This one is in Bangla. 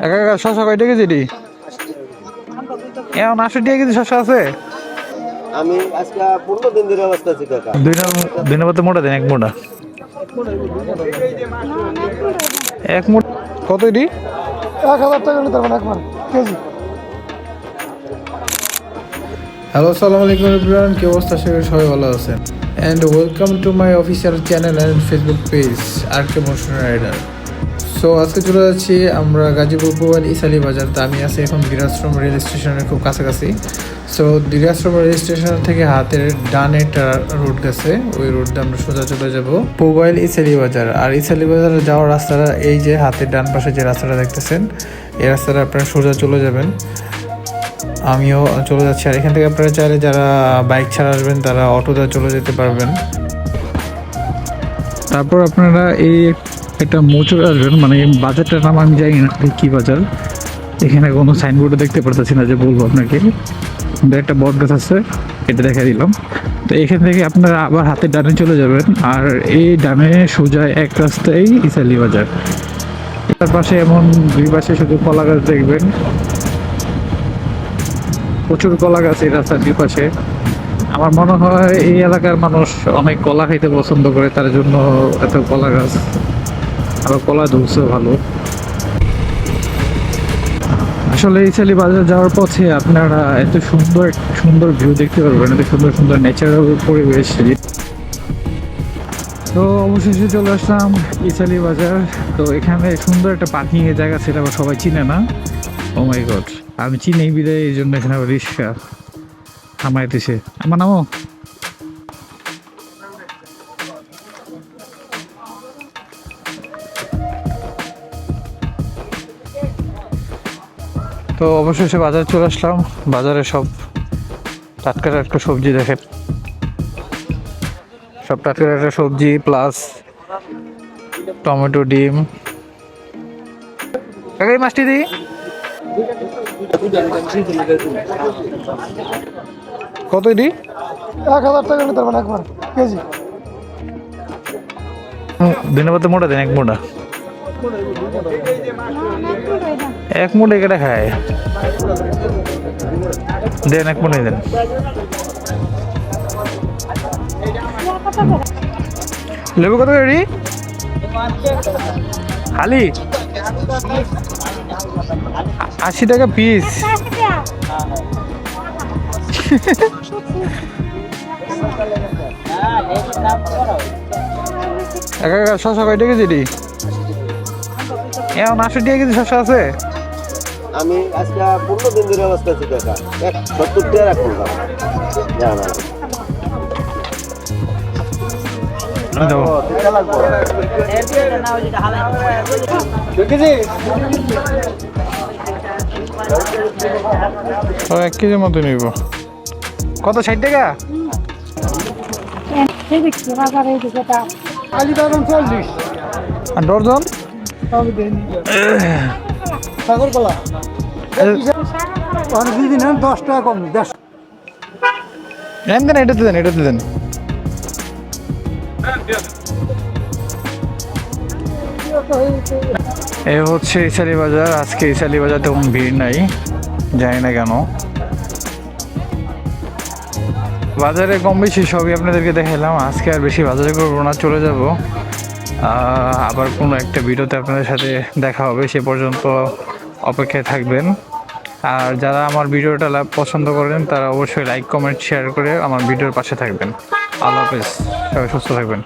একা একা শশা কয়টা কেজি ডি? এখন 80 টাকা কেজি শশা আছে। আমি আজকে 15 দিন ধরে অবস্থা আছি কাকা। দিনের মধ্যে মোটা দেন এক মোটা। এক মোটা কত ডি? 1000 টাকা নিতে পারবেন একবার কেজি। হ্যালো আসসালামু আলাইকুম এভরিওয়ান, কি অবস্থা? আশা করি সবাই ভালো আছেন and welcome to my official channel and Facebook page RK motion rider. So আজকে চলে যাচ্ছি আমরা গাজীপুর পুবাইল ইসালি বাজার। তা আমি আছি এখন দিরাশ্রম রেল স্টেশনের খুব কাছাকাছি। সো দিরাশ্রম রেল স্টেশন থেকে হাতের ডানে একটা রুট গেছে, ওই রুটটা আমরা সোজা চলে যাব পুবাইল ইসালি বাজার। আর ইসালি বাজারে যাওয়ার রাস্তাটা এই যে হাতের ডান পাশে যে রাস্তাটা দেখতেছেন, এই রাস্তাটা আপনারা সোজা চলে যাবেন। আমিও চলে যাচ্ছি। আর এখান থেকে আপনারা চাইলে যারা বাইক ছাড়া আসবেন তারা অটোতে চলে যেতে পারবেন। তারপর আপনারা এই একটা মোচড় আসবেন, মানে বাজারটার নাম আমি জানি না কি বাজার। এখানে কোনো সাইনবোর্ডে দেখতে পারতেছি না যে বলবো আপনাকে। একটা বট গাছ আছে, এটা দেখা দিলাম। তো এখান থেকে আপনারা আবার হাতের ডানে চলে যাবেন, আর এই ডানে সোজা এক রাস্তায় ইসালি বাজার। তার পাশে এমন দুই পাশে শুধু কলা গাছ দেখবেন, প্রচুর কলা গাছ এই রাস্তার দুই পাশে। আমার মনে হয় এই এলাকার মানুষ অনেক কলা খাইতে পছন্দ করে, তার জন্য এত কলা গাছ। আবার কলা ধুলছে ভালো। আসলে ইসালি বাজার যাওয়ার পথে আপনারা এত সুন্দর সুন্দর ভিউ দেখতে পারবেন, এত সুন্দর সুন্দর ন্যাচারাল পরিবেশ। তো অবশেষে চলে আসলাম ইসালি বাজার। তো এখানে সুন্দর একটা পার্কিং এর জায়গা ছিল, আবার সবাই চিনে না। ও মাই গড, আমি চিনি বিদায়, এই জন্য এখানে আবার রিক্সা থামাইতেছে। আমার নামও তো অবশেষে বাজারে চলে আসলাম। বাজারে সব টাটকা টাটকা সবজি দেখেন, সব টাটকা টাটকা সবজি প্লাস টমেটো, ডিম। কাকা এই মাছটি দিই কত দি? 1000 টাকা নিতে পারবেন একবার কেজি। দিনের মধ্যে মোটা দেন এক মোটা। এক মুঠে কেটে খায়, দেন এক মুঠে দেন। লেবু কত করে? খালি 80 টাকা পিস। একা একা শশা কয়টা কেজি ডি? এখন 80 টাকা কেজি শশা আছে। আমি আজকে 15 দিন ধরে অবস্থা আছি কাকা। 70 টাকা রাখুন কাকা। না না। দাও। ও 1 কেজির মতো নিব। কত 60 টাকা? আর ডর্জন? সাগর কলা দিদি নেন 10 টাকা কম। দেন, এটাতে দেন, এটাতে দেন। এ হচ্ছে ইসালি বাজার। আজকে ইসালি বাজার তেমন ভিড় নাই, জানি না কেন। বাজারে কম বেশি সবই আপনাদেরকে দেখালাম। আজকে আর বেশি বাজারে করবো না, চলে যাব। আবার কোনো একটা ভিডিওতে আপনাদের সাথে দেখা হবে, সে পর্যন্ত অপেক্ষায় থাকবেন। আর যারা আমার ভিডিওটা পছন্দ করেন তারা অবশ্যই লাইক, কমেন্ট, শেয়ার করে আমার ভিডিওর পাশে থাকবেন। আল্লাহ হাফেজ, সবাই সুস্থ থাকবেন।